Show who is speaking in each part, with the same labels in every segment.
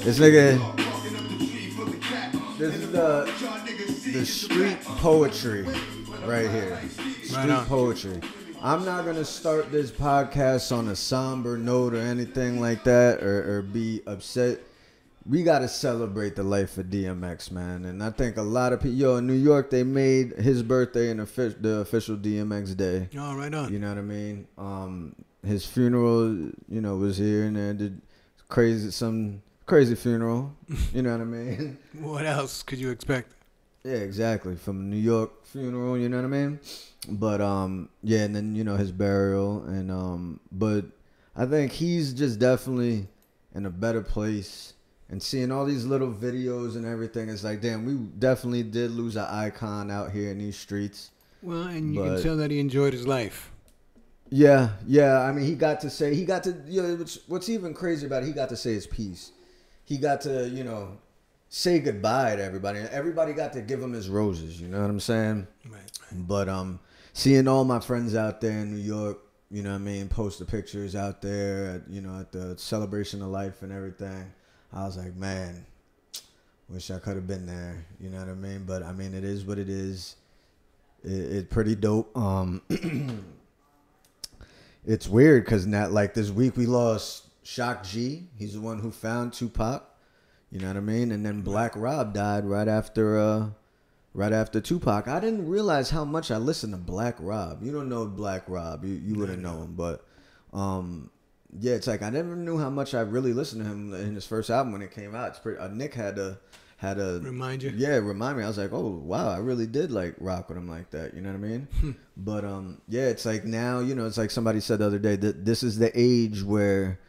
Speaker 1: This nigga, this is the street poetry right here. Street poetry. I'm not gonna start this podcast on a somber note or anything like that, or be upset. We gotta celebrate the life of DMX, man. And I think a lot of people, in New York, they made his birthday the official DMX day.
Speaker 2: Oh, right on.
Speaker 1: You know what I mean? His funeral, was here and there. Did some crazy funeral. You know what I mean?
Speaker 2: What else could you expect?
Speaker 1: Yeah, exactly. From a New York funeral, you know what I mean? But yeah, and then his burial, and but I think he's just definitely in a better place. And seeing all these little videos and everything, it's like, damn, we definitely did lose an icon out here in these streets.
Speaker 2: Well, and you can tell that he enjoyed his life.
Speaker 1: Yeah. I mean, what's even crazy about it, he got to say his piece. He got to, say goodbye to everybody. Everybody got to give him his roses, you know what I'm saying?
Speaker 2: Right.
Speaker 1: But seeing all my friends out there in New York, you know what I mean, post the pictures out there, at the celebration of life and everything. I was like, man, wish I could have been there. You know what I mean? But I mean, it is what it is. It's pretty dope. It's weird because this week we lost Shock G. He's the one who found Tupac. You know what I mean? And then Black Rob died right after Tupac. I didn't realize how much I listened to Black Rob. You don't know Black Rob. You wouldn't know him, but yeah, it's like I never knew how much I really listened to him in his first album when it came out. It's pretty. Nick had to
Speaker 2: remind you.
Speaker 1: Yeah, remind me. I was like, oh wow, I really did rock with him like that. You know what I mean? But yeah, it's like now, it's like somebody said the other day that this is the age where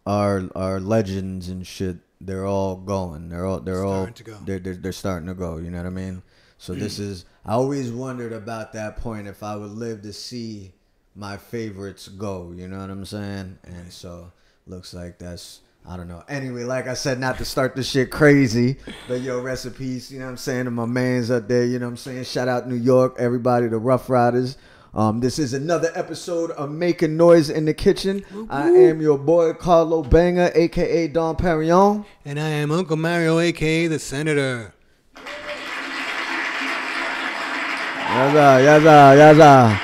Speaker 1: our legends and shit, they're all going. They're starting to go. They're starting to go. You know what I mean? So this is. I always wondered about that point if I would live to see my favorites go, you know what I'm saying? And so looks like that's, I don't know. Anyway, like I said, not to start this shit crazy, but rest in peace, you know what I'm saying, to my mans up there, you know what I'm saying? Shout out New York, everybody, the Rough Riders. This is another episode of Making Noise in the Kitchen. I am your boy Carlo Banger, aka Don Perignon.
Speaker 2: And I am Uncle Mario, aka the Senator.
Speaker 1: Yaza.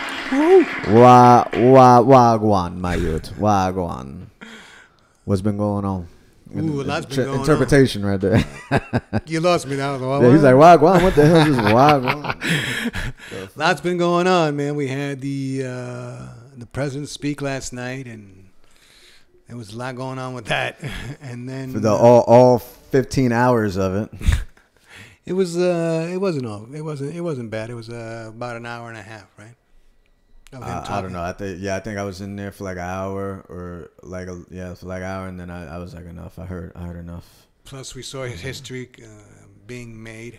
Speaker 1: Wagwan, my youth. Wagwan. What's been going on?
Speaker 2: Ooh, lots been going
Speaker 1: interpretation on. Right there.
Speaker 2: You lost me now.
Speaker 1: Yeah, he's like, Wagwan, what the hell is Wagwan?
Speaker 2: Lots been going on, man. We had the president speak last night, and there was a lot going on with that. And then
Speaker 1: for all 15 hours of it.
Speaker 2: It wasn't bad. It was about an hour and a half, right?
Speaker 1: I don't know. I think I was in there for like an hour or for like an hour, and then I was like, enough. I heard enough.
Speaker 2: Plus, we saw his history being made.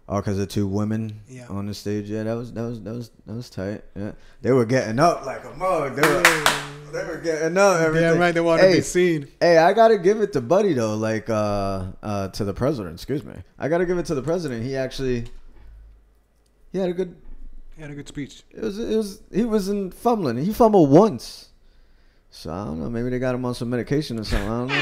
Speaker 1: Oh, because the two women on the stage. Yeah, that was tight. Yeah, they were getting up like a mug. They were getting up. Everything.
Speaker 2: Yeah, right. They wanted to be seen.
Speaker 1: Hey, I gotta give it to Buddy though. Like to the president. Excuse me. I gotta give it to the president. He had a good.
Speaker 2: He had a good speech.
Speaker 1: He wasn't fumbling. He fumbled once. So I don't know. Maybe they got him on some medication or something. I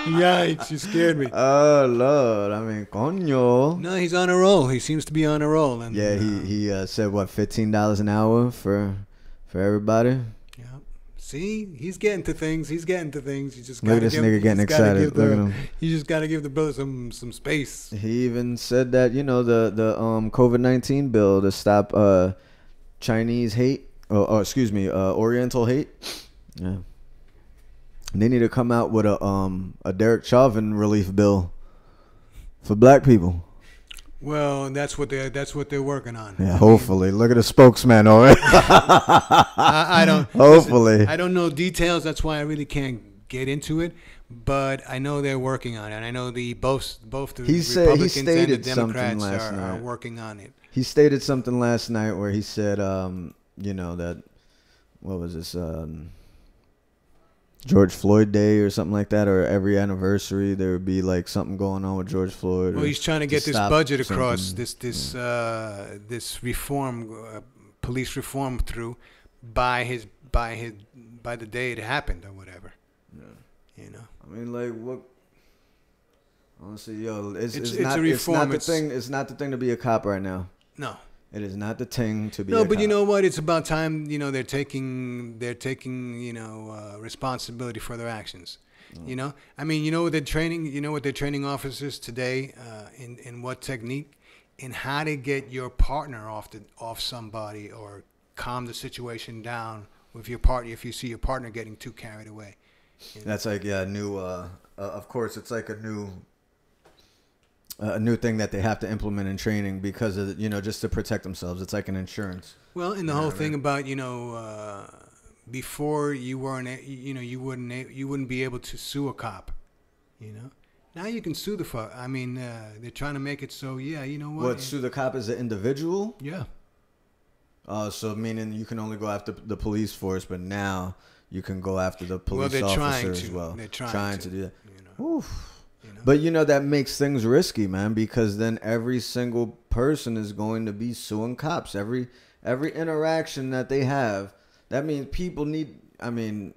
Speaker 1: don't know.
Speaker 2: Yikes! You scared me.
Speaker 1: Oh Lord! I mean, coño.
Speaker 2: No, he's on a roll. He seems to be on a roll. And,
Speaker 1: yeah, he said what, $15 an hour for everybody.
Speaker 2: Yeah. See, he's getting to things. You just
Speaker 1: look at this nigga getting excited. Look at him.
Speaker 2: You just gotta give the brother some space.
Speaker 1: He even said that the COVID-19 bill to stop Chinese hate. Oriental hate. Yeah. And they need to come out with a Derek Chauvin relief bill for black people.
Speaker 2: Well, that's what they're working on.
Speaker 1: Yeah, hopefully. Look at the spokesman already.
Speaker 2: I don't.
Speaker 1: Hopefully.
Speaker 2: Listen, I don't know details. That's why I really can't get into it. But I know they're working on it. And I know both the Republicans and the Democrats are working on it.
Speaker 1: He stated something last night where he said, that what was this? George Floyd Day or something like that, or every anniversary there would be like something going on with George Floyd.
Speaker 2: Well, he's trying to get this budget across, this reform, police reform through by the day it happened or whatever. Yeah. You know.
Speaker 1: I mean, like what? Honestly, yo, it's not a reform. It's not the thing to be a cop right now.
Speaker 2: No.
Speaker 1: It is not the thing to be.
Speaker 2: No, but you know what? It's about time. You know, they're taking responsibility for their actions. You know, I mean, you know what they're training. You know what they're training officers today in what technique, in how to get your partner off somebody or calm the situation down with your partner if you see your partner getting too carried away. You know?
Speaker 1: That's like new. Of course, it's like a new thing that they have to implement in training because of just to protect themselves. It's like an insurance.
Speaker 2: Well, and the whole thing about before you weren't you wouldn't be able to sue a cop. You know, now you can sue the fuck. I mean, they're trying to make it so you know what?
Speaker 1: Sue the cop as an individual?
Speaker 2: Yeah.
Speaker 1: So meaning you can only go after the police force, but now you can go after the police officer as well.
Speaker 2: They're trying to
Speaker 1: do that. You know? Oof. But that makes things risky, man, because then every single person is going to be suing cops. Every interaction that they have, that means people need. I mean,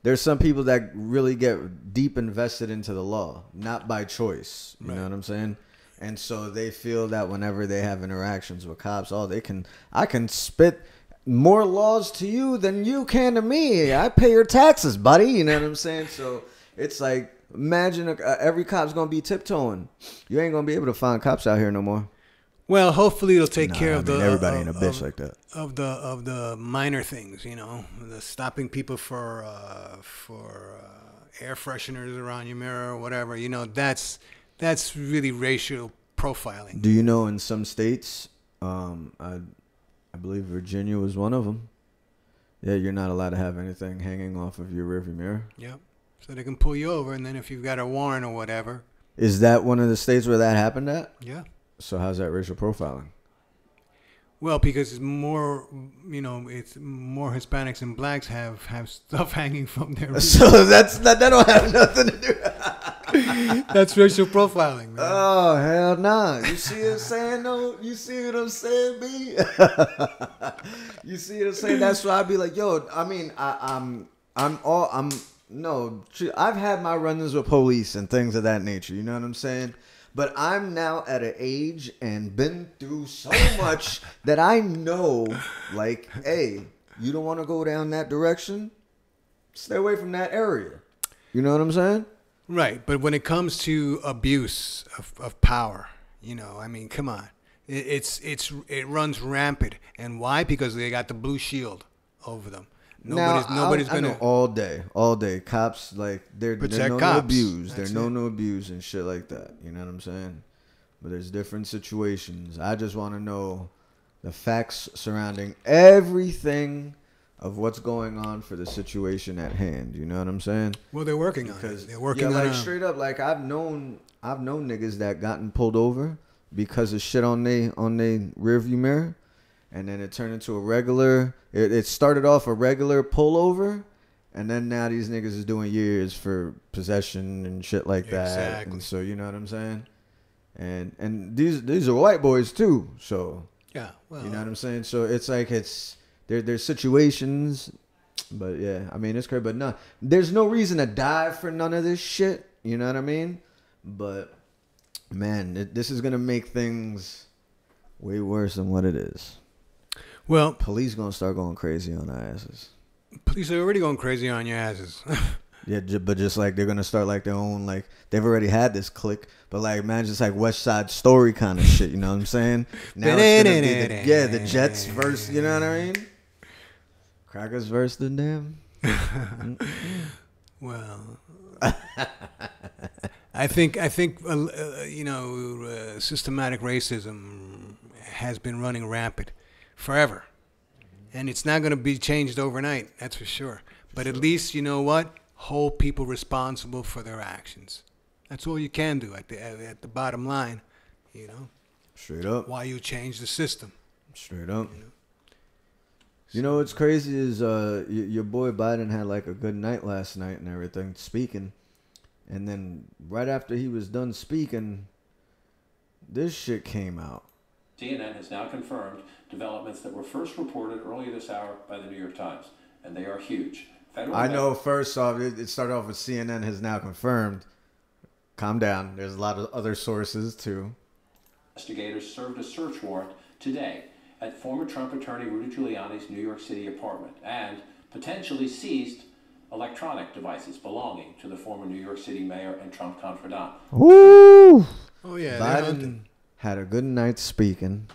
Speaker 1: there's some people that really get deep invested into the law, not by choice. You know what I'm saying? And so they feel that whenever they have interactions with cops, I can spit more laws to you than you can to me. I pay your taxes, buddy. You know what I'm saying? So it's like, imagine every cop's going to be tiptoeing. You ain't going to be able to find cops out here no more.
Speaker 2: Well, hopefully it'll take care of
Speaker 1: everybody ain't a bitch like that.
Speaker 2: Of the minor things, the stopping people for air fresheners around your mirror or whatever. That's really racial profiling.
Speaker 1: Do you know in some states, I believe Virginia was one of them. Yeah, you're not allowed to have anything hanging off of your rearview mirror.
Speaker 2: Yep. So they can pull you over, and then if you've got a warrant or whatever.
Speaker 1: Is that one of the states where that happened at?
Speaker 2: Yeah.
Speaker 1: So how's that racial profiling?
Speaker 2: Well, because it's more Hispanics and blacks have stuff hanging from their.
Speaker 1: So that don't have nothing to do.
Speaker 2: That's racial profiling, man.
Speaker 1: Oh hell nah! You see what I'm saying? No, you see what I'm saying, B? You see what I'm saying? That's why I be like, yo. I mean, I've had my run-ins with police and things of that nature. You know what I'm saying? But I'm now at an age and been through so much that I know, like, hey, you don't want to go down that direction? Stay away from that area. You know what I'm saying?
Speaker 2: Right. But when it comes to abuse of power, I mean, come on. It runs rampant. And why? Because they got the blue shield over them. Nobody's gonna.
Speaker 1: I know all day. Cops, like, they're known to abuse. They're known to abuse and shit like that. You know what I'm saying? But there's different situations. I just want to know the facts surrounding everything of what's going on for the situation at hand. You know what I'm saying?
Speaker 2: Well, they're working on it. They're working on it.
Speaker 1: Straight up, like, I've known niggas that gotten pulled over because of shit on they rearview mirror. And then it turned into a regular. It started off a regular pullover, and then now these niggas is doing years for possession and shit like that. Exactly. And so you know what I'm saying. And these are white boys too. So
Speaker 2: yeah, well,
Speaker 1: you know what I'm saying. So it's like there's situations, but yeah, I mean it's crazy. But no, there's no reason to die for none of this shit. You know what I mean? But man, this is gonna make things way worse than what it is.
Speaker 2: Well,
Speaker 1: police gonna start going crazy on our asses.
Speaker 2: Police are already going crazy on your asses.
Speaker 1: Yeah, but just like they're gonna start like their own, like they've already had this clique, but like man, just like West Side Story kind of shit. You know what I'm saying? Now it's gonna be the Jets versus, you know what I mean? Crackers versus the damn.
Speaker 2: Well, I think systematic racism has been running rampant forever, and it's not going to be changed overnight. That's for sure. But at least, you know what? Hold people responsible for their actions. That's all you can do at the bottom line,
Speaker 1: Straight up.
Speaker 2: Why you change the system.
Speaker 1: Straight up. You know what's crazy is your boy Biden had like a good night last night and everything, speaking. And then right after he was done speaking, this shit came out.
Speaker 3: CNN has now confirmed developments that were first reported earlier this hour by the New York Times, and they are huge.
Speaker 1: I know. First off, it started off with CNN has now confirmed. Calm down. There's a lot of other sources too.
Speaker 3: Investigators served a search warrant today at former Trump attorney Rudy Giuliani's New York City apartment and potentially seized electronic devices belonging to the former New York City mayor and Trump confidant.
Speaker 1: Woo!
Speaker 2: Oh yeah,
Speaker 1: Biden had a good night speaking,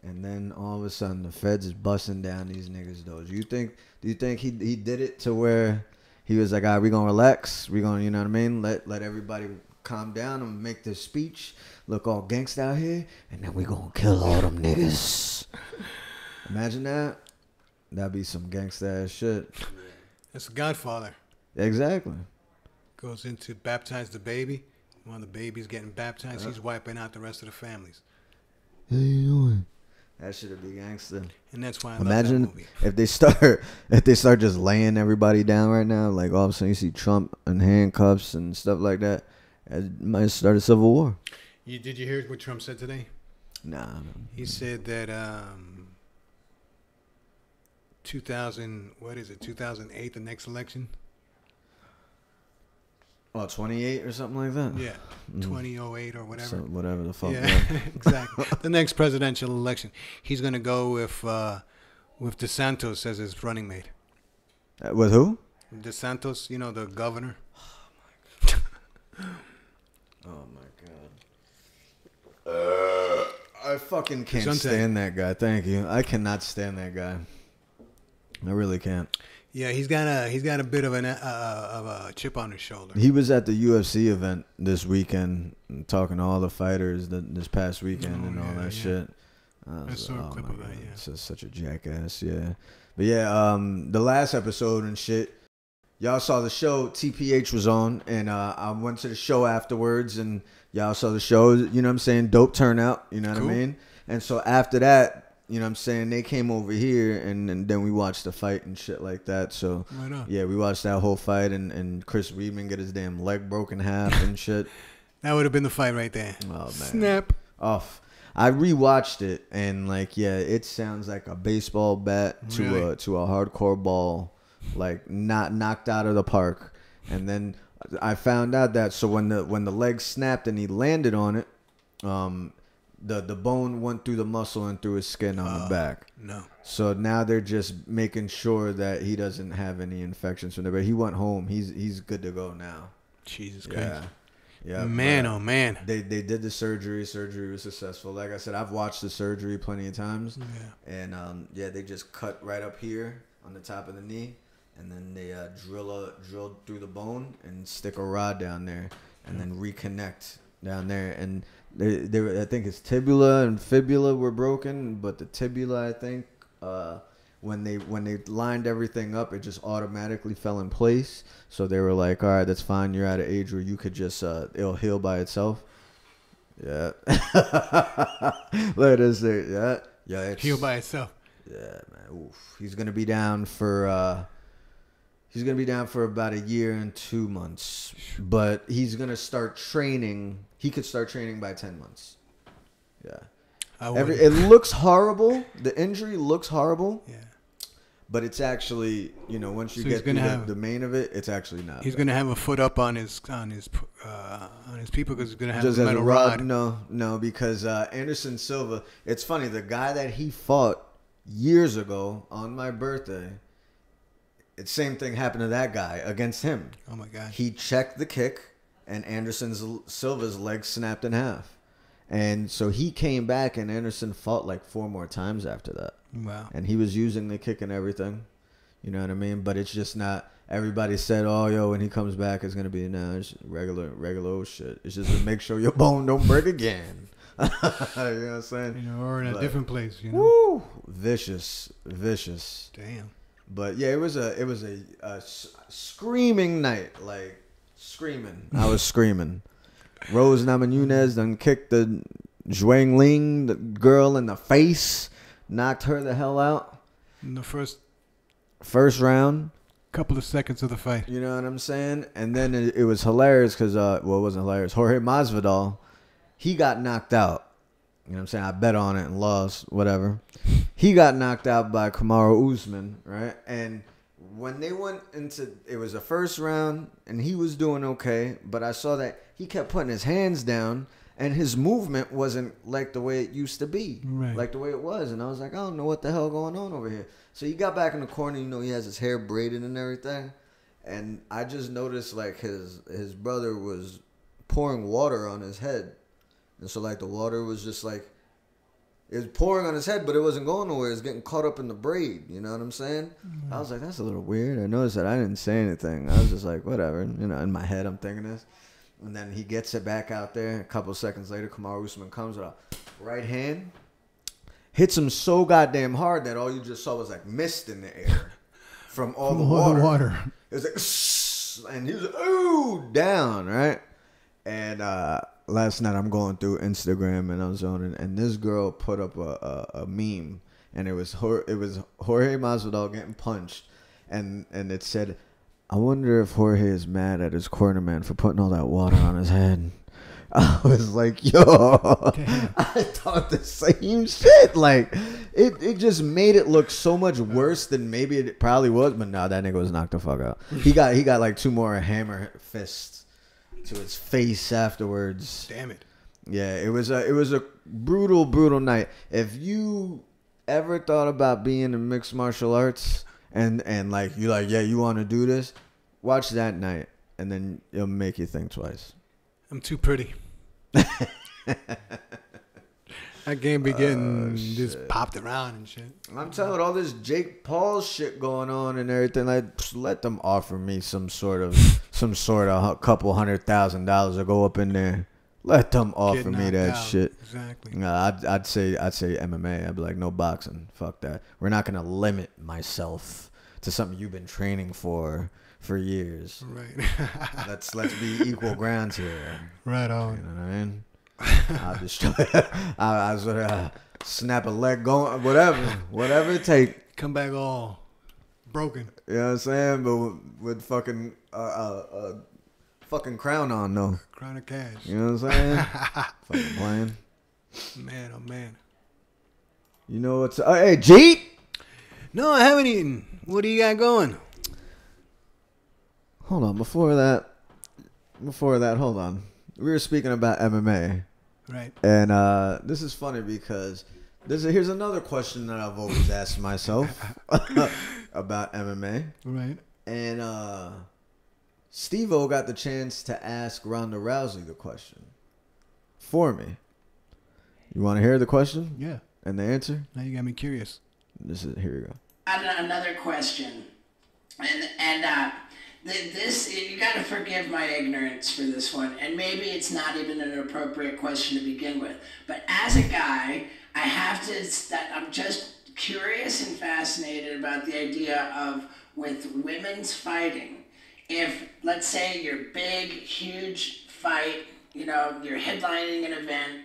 Speaker 1: and then all of a sudden the feds is busting down these niggas' doors. Do you think he did it to where he was like, all right, we gonna relax, we gonna, you know what I mean, let everybody calm down and make this speech look all gangsta out here, and then we gonna kill all them niggas. Imagine that. That'd be some gangsta ass shit.
Speaker 2: That's the Godfather.
Speaker 1: Exactly.
Speaker 2: Goes in to baptize the baby. One of the babies getting baptized, he's wiping out the rest of the families.
Speaker 1: How you doing? That should be gangster.
Speaker 2: And that's why I
Speaker 1: Imagine
Speaker 2: love that movie.
Speaker 1: if they start just laying everybody down right now, like all of a sudden you see Trump in handcuffs and stuff like that. It might start a civil war.
Speaker 2: Did you hear what Trump said today?
Speaker 1: Nah.
Speaker 2: He said that 2008, the next election?
Speaker 1: Oh, 28 or something like that?
Speaker 2: Yeah, 2008 or whatever.
Speaker 1: So whatever the fuck.
Speaker 2: Yeah, exactly. The next presidential election. He's going to go with DeSantis as his running mate.
Speaker 1: With who?
Speaker 2: DeSantis, you know, the governor.
Speaker 1: Oh my god. I fucking can't stand that guy. Thank you. I cannot stand that guy. I really can't.
Speaker 2: Yeah, he's got a bit of a chip on his shoulder.
Speaker 1: He was at the UFC event this weekend talking to all the fighters this past weekend and all that shit.
Speaker 2: I saw a clip of that, yeah.
Speaker 1: It's just such a jackass, yeah. But yeah, the last episode and shit, y'all saw the show, TPH was on, and I went to the show afterwards, and y'all saw the show, you know what I'm saying, dope turnout, you know what I mean? And so after that, you know what I'm saying, they came over here, and then we watched the fight and shit like that. So, yeah, we watched that whole fight, and Chris Weidman get his damn leg broken half and shit.
Speaker 2: That would have been the fight right there.
Speaker 1: Oh, man.
Speaker 2: Snap.
Speaker 1: Off. I rewatched it, and, like, yeah, it sounds like a baseball bat to a hardcore ball, like, not knocked out of the park. And then I found out that, so when the leg snapped and he landed on it, the bone went through the muscle and through his skin on the back.
Speaker 2: No. So
Speaker 1: now they're just making sure that he doesn't have any infections from there. But he went home. He's good to go now.
Speaker 2: Jesus Christ.
Speaker 1: Yeah.
Speaker 2: Man, oh man.
Speaker 1: They did the surgery. Surgery was successful. Like I said, I've watched the surgery plenty of times.
Speaker 2: Yeah.
Speaker 1: And they just cut right up here on the top of the knee, and then they drill through the bone and stick a rod down there, and then reconnect down there. And they were, I think it's tibula and fibula were broken, but the tibula, I think, when they lined everything up, it just automatically fell in place. So they were like, all right, that's fine. You're at an age where you could just it'll heal by itself. Yeah. Let us say, yeah.
Speaker 2: Heal by itself.
Speaker 1: Yeah, man. Oof. He's gonna be down for about a year and 2 months, but he's gonna start training. He could start training by 10 months. Yeah. It looks horrible. The injury looks horrible.
Speaker 2: Yeah.
Speaker 1: But it's actually, once you get through the main of it, it's actually not.
Speaker 2: He's gonna have a foot up on his people because he's gonna have
Speaker 1: just
Speaker 2: a metal rod.
Speaker 1: No, because Anderson Silva. It's funny. The guy that he fought years ago on my birthday. The same thing happened to that guy against him.
Speaker 2: Oh my God!
Speaker 1: He checked the kick, and Anderson Silva's leg snapped in half, and so he came back, and Anderson fought like 4 more times after that.
Speaker 2: Wow!
Speaker 1: And he was using the kick and everything, you know what I mean? But it's just not. Everybody said, "Oh, yo, when he comes back, it's gonna be it's regular old shit." It's just to make sure your bone don't break again. You know what I'm saying?
Speaker 2: Or in a different place.
Speaker 1: Woo! Vicious.
Speaker 2: Damn.
Speaker 1: But yeah, it was a screaming night, like screaming. I was screaming. Rose Namajunas done kicked the Zhuang Ling, the girl, in the face, knocked her the hell out.
Speaker 2: In the first
Speaker 1: round.
Speaker 2: Couple of seconds of the fight.
Speaker 1: You know what I'm saying? And then it was hilarious because, it wasn't hilarious. Jorge Masvidal, he got knocked out. You know what I'm saying? I bet on it and lost, whatever. He got knocked out by Kamaru Usman, right? And when they went into, it was the first round, and he was doing okay, but I saw that he kept putting his hands down, and his movement wasn't like the way it used to be,
Speaker 2: Right.
Speaker 1: like the way it was. And I was like, I don't know what the hell going on over here. So he got back in the corner. You know, he has his hair braided and everything, and I just noticed like his brother was pouring water on his head, and so like the water was just like, it was pouring on his head, but it wasn't going nowhere. It was getting caught up in the braid. You know what I'm saying? I was like, that's a little weird. I noticed that. I didn't say anything. I was just like, whatever. You know, in my head, I'm thinking this. And then he gets it back out there. A couple seconds later, Kamaru Usman comes with a right hand, hits him so goddamn hard that all you just saw was like mist in the air from all the water. It was like, and he was like, ooh, down, right? And last night I'm going through Instagram and I was on it, and this girl put up a meme, and it was Jorge Masvidal getting punched, and it said, I wonder if Jorge is mad at his cornerman for putting all that water on his head. I was like, yo,
Speaker 2: Damn.
Speaker 1: I thought the same shit. Like, it just made it look so much worse than maybe it probably was. But no, that nigga was knocked the fuck out. He got like 2 more hammer fists to his face afterwards.
Speaker 2: Damn it.
Speaker 1: Yeah, it was a brutal night. If you ever thought about being in mixed martial arts and like you like, yeah, you want to do this, watch that night, and then it'll make you think twice.
Speaker 2: I'm too pretty. That game be getting just popped around and shit.
Speaker 1: I'm telling you, all this Jake Paul shit going on and everything, like, let them offer me some sort of couple $100,000 to go up in there. Let them offer me that
Speaker 2: out.
Speaker 1: shit.
Speaker 2: Exactly.
Speaker 1: Nah, I'd say MMA. I'd be like, no boxing. Fuck that. We're not gonna limit myself to something you've been training for years.
Speaker 2: Right.
Speaker 1: Let's be equal grounds here.
Speaker 2: Right
Speaker 1: You
Speaker 2: on.
Speaker 1: know what I mean? I'll just I sort of snap a leg going, whatever it take.
Speaker 2: Come back all broken.
Speaker 1: You know what I'm saying? But with fucking fucking crown on though.
Speaker 2: Crown of cash.
Speaker 1: You know what I'm saying? Fucking playing.
Speaker 2: Man, oh man.
Speaker 1: You know what's hey Jeet?
Speaker 2: No, I haven't eaten. What do you got going?
Speaker 1: Hold on, before that, hold on. We were speaking about MMA.
Speaker 2: Right.
Speaker 1: And this is funny because here's another question that I've always asked myself about MMA.
Speaker 2: Right.
Speaker 1: And Steve-O got the chance to ask Ronda Rousey the question for me. You want to hear the question?
Speaker 2: Yeah.
Speaker 1: And the answer?
Speaker 2: Now you got me curious.
Speaker 1: Here we go.
Speaker 4: Another question, this you got to forgive my ignorance for this one, and maybe it's not even an appropriate question to begin with. But as a guy, I have to. I'm just curious and fascinated about the idea of with women's fighting. If let's say your big, huge fight, you know, you're headlining an event,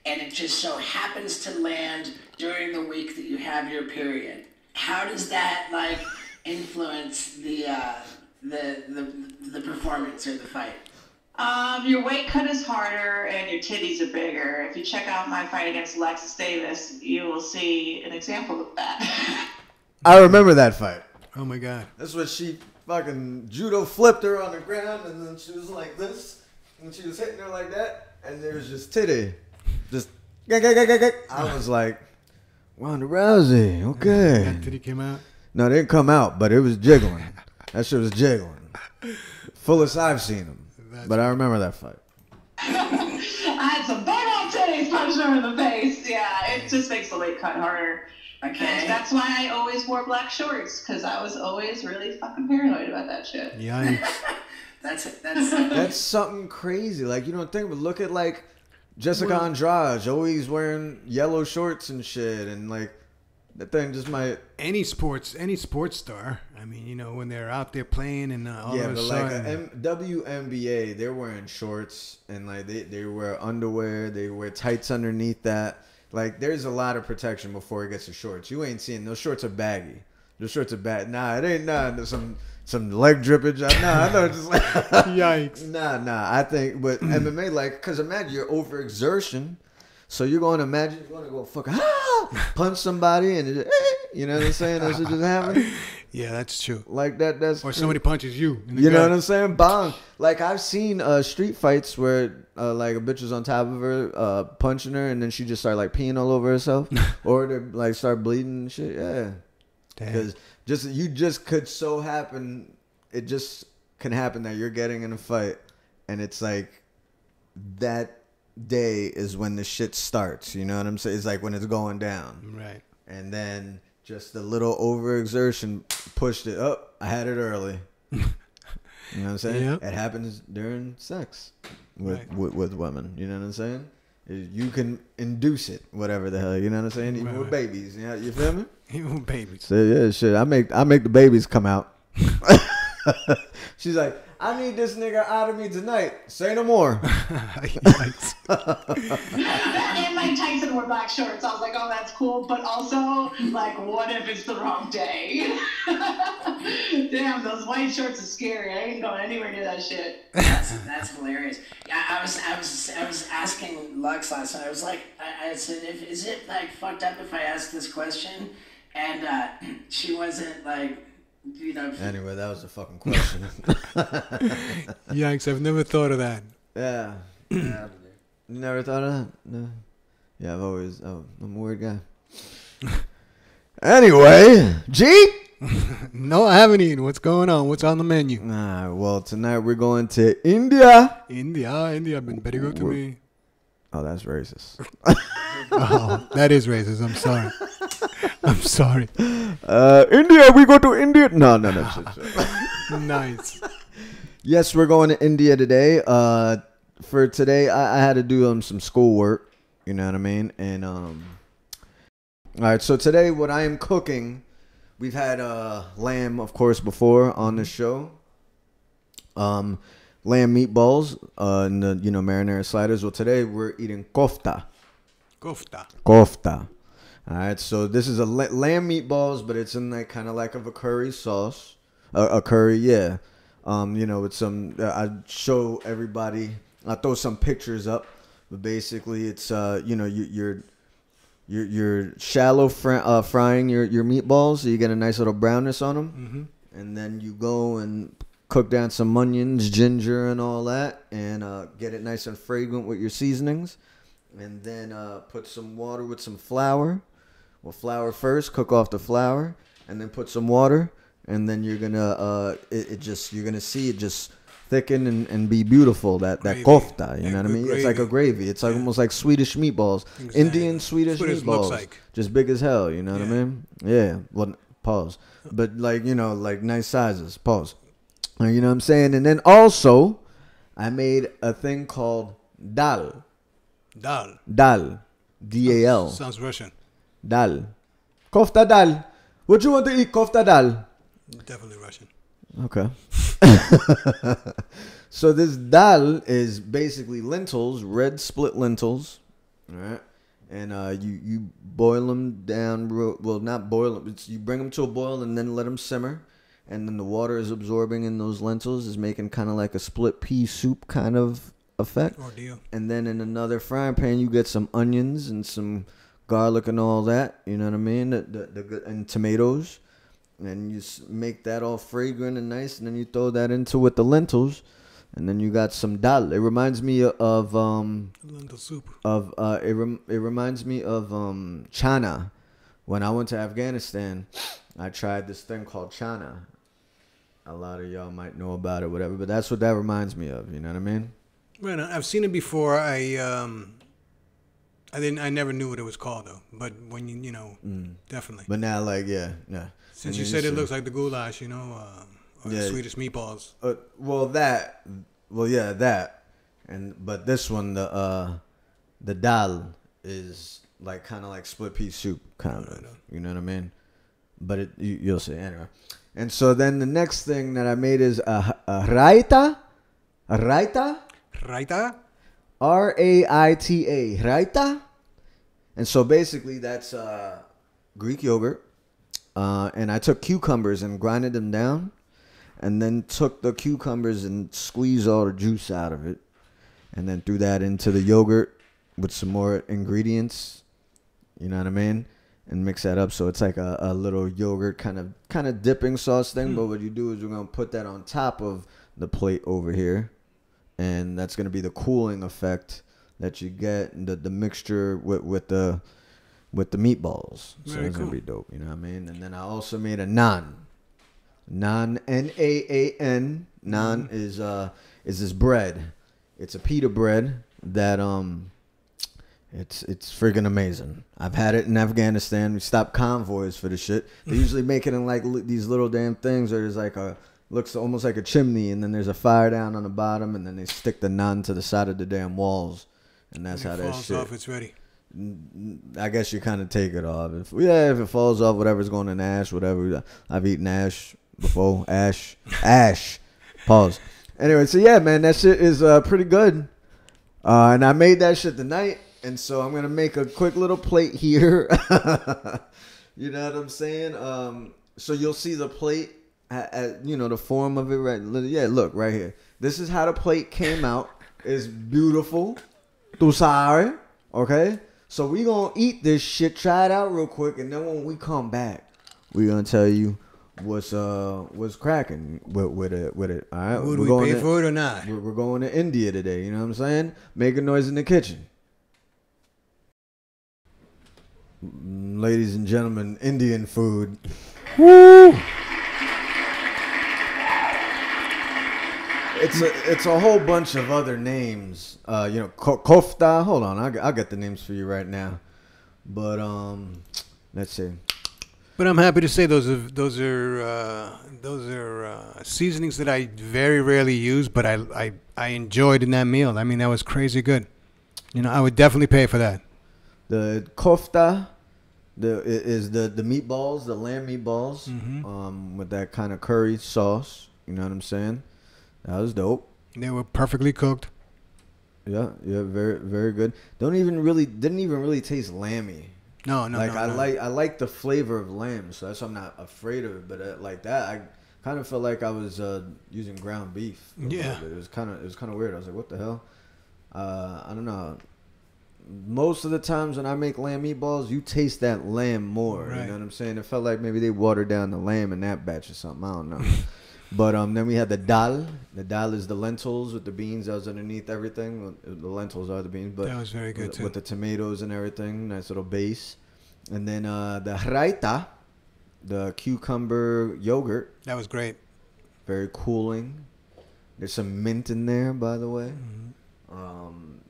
Speaker 4: and it just so happens to land during the week that you have your period. How does that like influence the performance or the fight?
Speaker 5: Your weight cut is harder and your titties are bigger. If you check out my fight against Alexis Davis, you will see an example of that.
Speaker 1: I remember that fight.
Speaker 2: Oh my God.
Speaker 1: That's what she fucking judo flipped her on the ground, and then she was like this, and she was hitting her like that, and there was just titty. Just I was like, Ronda Rousey, okay.
Speaker 2: That titty came out.
Speaker 1: No, it didn't come out, but it was jiggling. That shit was jiggling. Fullest I've seen him. But I remember that fight.
Speaker 5: I had some big old titties punched her in the face. Yeah, it just makes the weight cut harder.
Speaker 4: Okay.
Speaker 5: And that's why I always wore black shorts, because I was always really fucking paranoid about that shit.
Speaker 2: Yikes.
Speaker 1: That's something crazy. Like, you don't think, but look at like Jessica Andrade, always wearing yellow shorts and shit, and like that thing just might.
Speaker 2: Any sports star. I mean, you know, when they're out there playing and all
Speaker 1: Yeah,
Speaker 2: of a
Speaker 1: but
Speaker 2: sudden,
Speaker 1: like WNBA, they're wearing shorts and like they wear underwear, they wear tights underneath that. Like, there's a lot of protection before it gets to shorts. You ain't seeing those shorts are baggy. Those shorts are bad. Nah, it ain't some leg drippage. Nah, I know it's just like
Speaker 2: yikes.
Speaker 1: Nah. I think with MMA, like, because imagine your overexertion. So you're going to go fucking punch somebody and it just, you know what I'm saying? That shit just happened.
Speaker 2: Yeah, that's true.
Speaker 1: Like that's
Speaker 2: Or somebody punches you. In the
Speaker 1: you know
Speaker 2: gut.
Speaker 1: what I'm saying? Bang. Like I've seen street fights where like a bitch was on top of her, punching her, and then she just started like peeing all over herself, or they like start bleeding and shit. Yeah, because you just could so happen. It just can happen that you're getting in a fight, and it's like that day is when the shit starts. You know what I'm saying? It's like when it's going down,
Speaker 2: Right.
Speaker 1: and then just the little overexertion pushed it up. I had it early. You know what I'm saying?
Speaker 2: Yep.
Speaker 1: It happens during sex with,
Speaker 2: Right.
Speaker 1: with women. You know what I'm saying? You can induce it, whatever the hell. You know what I'm saying? Even
Speaker 2: Right,
Speaker 1: with
Speaker 2: right.
Speaker 1: babies. You know, you feel me?
Speaker 2: You babies.
Speaker 1: So yeah, shit. I make the babies come out. She's like, I need this nigga out of me tonight. Say no more.
Speaker 2: Yikes.
Speaker 5: And Mike Tyson wore black shorts. I was like, oh, that's cool. But also, like, what if it's the wrong day? Damn, those white shorts are scary. I ain't going anywhere near that shit.
Speaker 4: That's hilarious. Yeah, I was asking Lux last night. I was like, I said, is it like fucked up if I ask this question? And she wasn't like, you know.
Speaker 1: Anyway, that was a fucking question.
Speaker 2: Yikes, I've never thought of that.
Speaker 1: Yeah. You never thought of that? No. Yeah, I'm a weird guy. Anyway, G?
Speaker 2: No, I haven't eaten. What's going on? What's on the menu?
Speaker 1: Well, tonight we're going to India.
Speaker 2: India been very good to me.
Speaker 1: Oh, that's racist.
Speaker 2: Oh, that is racist. I'm sorry. I'm sorry.
Speaker 1: India, we go to India. No. Shit.
Speaker 2: Nice.
Speaker 1: Yes, we're going to India today. For today, I had to do some schoolwork. You know what I mean? And all right. So today, what I am cooking, we've had lamb, of course, before on the show. Lamb meatballs, and the marinara sliders. Well, today we're eating kofta. Kofta. All right. So this is a lamb meatballs, but it's in like kind of like of a curry sauce, a curry, yeah. With some. I show everybody. I throw some pictures up, but basically it's you're shallow frying your meatballs, so you get a nice little brownness on them, and then you go and cook down some onions, ginger, and all that, and get it nice and fragrant with your seasonings, and then put some water with some flour. Well, flour first, cook off the flour, and then put some water. And then you're gonna you're gonna see it just thicken and be beautiful. That kofta, you know what I mean?
Speaker 2: Gravy.
Speaker 1: It's like a gravy. It's like almost like Swedish meatballs,
Speaker 2: Exactly.
Speaker 1: Indian Swedish
Speaker 2: That's what it
Speaker 1: meatballs,
Speaker 2: looks like.
Speaker 1: just big as hell. You know what I mean? Yeah. Well, pause. But like like nice sizes. Pause. You know what I'm saying? And then also, I made a thing called dal.
Speaker 2: Dal.
Speaker 1: D-A-L.
Speaker 2: Sounds Russian.
Speaker 1: Dal. Kofta dal. What you want to eat? Kofta dal.
Speaker 2: Definitely Russian.
Speaker 1: Okay. So this dal is basically lentils, red split lentils, all right? And you boil them down, well, not boil them, you bring them to a boil and then let them simmer, and then the water is absorbing in those lentils, is making kind of like a split pea soup kind of effect.
Speaker 2: Ordeal.
Speaker 1: And then in another frying pan, you get some onions and some garlic and all that, you know what I mean? And tomatoes. And you make that all fragrant and nice, and then you throw that into with the lentils, and then you got some dal. It reminds me of
Speaker 2: lentil soup.
Speaker 1: It reminds me of chana. When I went to Afghanistan, I tried this thing called chana. A lot of y'all might know about it, whatever, but that's what that reminds me of. You know what I mean?
Speaker 2: Right. I've seen it before. I never knew what it was called though. But when you definitely.
Speaker 1: But now, like, yeah.
Speaker 2: Since you said it looks like the goulash, or the Swedish meatballs.
Speaker 1: That. But this one, the dal is like kind of like split pea soup, kind of. You know what I mean? But you'll see anyway. And so then the next thing that I made is a raita. Raita.
Speaker 2: Raita.
Speaker 1: R-A-I-T-A. Raita. And so basically that's Greek yogurt. And I took cucumbers and grinded them down, and then took the cucumbers and squeezed all the juice out of it, and then threw that into the yogurt with some more ingredients. You know what I mean? and mix that up. So it's like a little yogurt kind of dipping sauce thing. But what you do is we're gonna put that on top of the plate over here, and that's gonna be the cooling effect that you get, the mixture with the meatballs. So
Speaker 2: Very
Speaker 1: it's
Speaker 2: cool.
Speaker 1: gonna be dope. You know what I mean? And then I also made a naan. Naan, Naan. Naan is this bread. It's a pita bread that it's friggin' amazing. I've had it in Afghanistan. We stopped convoys for the shit. They usually make it in like these little damn things where there's like looks almost like a chimney, and then there's a fire down on the bottom, and then they stick the naan to the side of the damn walls, and that's how
Speaker 2: When it
Speaker 1: that
Speaker 2: falls
Speaker 1: shit.
Speaker 2: off, it's ready.
Speaker 1: I guess you kind of take it off. If it falls off, whatever's going in ash, whatever. I've eaten ash before. Ash. Pause. Anyway, so yeah, man, that shit is pretty good. And I made that shit tonight, and so I'm gonna make a quick little plate here. You know what I'm saying? So you'll see the plate, the form of it, right? Yeah, look right here. This is how the plate came out. It's beautiful. Tu sabes, okay? So we gonna eat this shit, try it out real quick, and then when we come back, we gonna tell you what's cracking with it. All right,
Speaker 2: Would we pay for it or not?
Speaker 1: We're going to India today. You know what I'm saying? Making noise in the kitchen. Ladies and gentlemen, Indian food.
Speaker 2: Woo!
Speaker 1: It's a whole bunch of other names. Kofta. Hold on, I'll get the names for you right now. But let's see.
Speaker 2: But I'm happy to say those are seasonings that I very rarely use, but I enjoyed in that meal. I mean, that was crazy good. I would definitely pay for that.
Speaker 1: The kofta, is the meatballs, the lamb meatballs, with that kind of curry sauce. You know what I'm saying? That was dope.
Speaker 2: They were perfectly cooked.
Speaker 1: Yeah, very very good. Didn't even really taste lammy.
Speaker 2: No.
Speaker 1: I like the flavor of lamb, so that's why I'm not afraid of it. But like that, I kind of felt like I was using ground beef.
Speaker 2: Yeah,
Speaker 1: it was kind of weird. I was like, what the hell? I don't know. Most of the times when I make lamb meatballs, you taste that lamb more.
Speaker 2: Right.
Speaker 1: You know what I'm saying? It felt like maybe they watered down the lamb in that batch or something. I don't know. But then we had the dal. The dal is the lentils with the beans that was underneath everything. The lentils are the beans, but
Speaker 2: that was very good too.
Speaker 1: With the tomatoes and everything, nice little base. And then the raita, the cucumber yogurt.
Speaker 2: That was great.
Speaker 1: Very cooling. There's some mint in there, by the way.